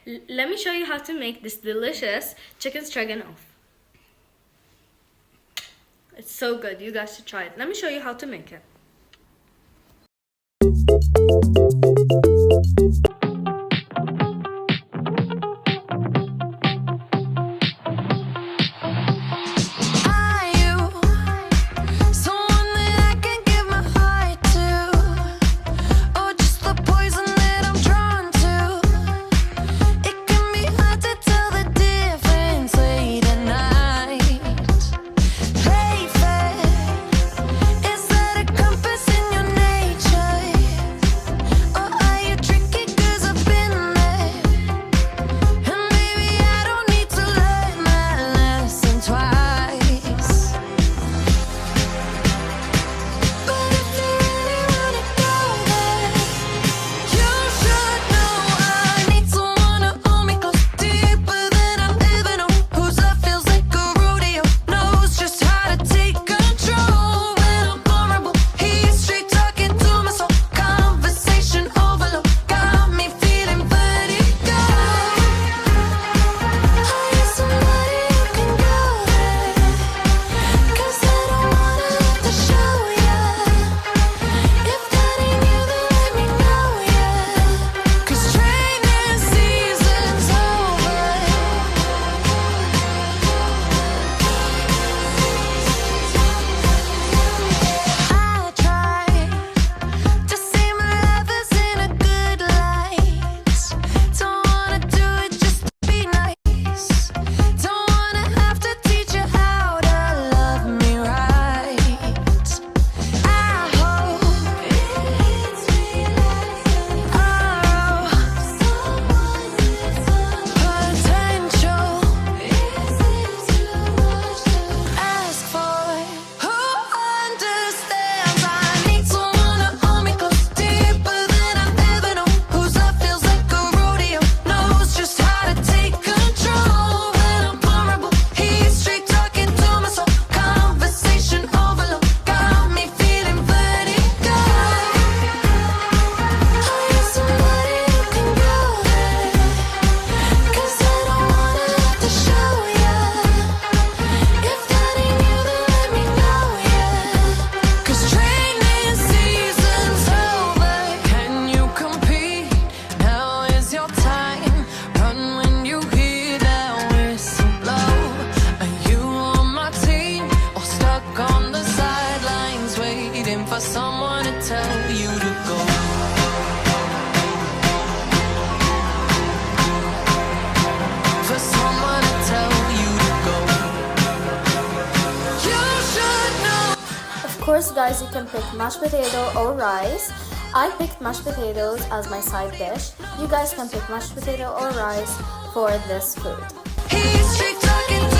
Let me show you how to make this delicious chicken stroganoff. It's so good. You guys should try it. Let me show you how to make it. For someone to tell you to go. For someone to tell you to go. You should know. Of course, guys, you can pick mashed potato or rice. I picked mashed potatoes as my side dish. You guys can pick mashed potato or rice for this food. He's straight talking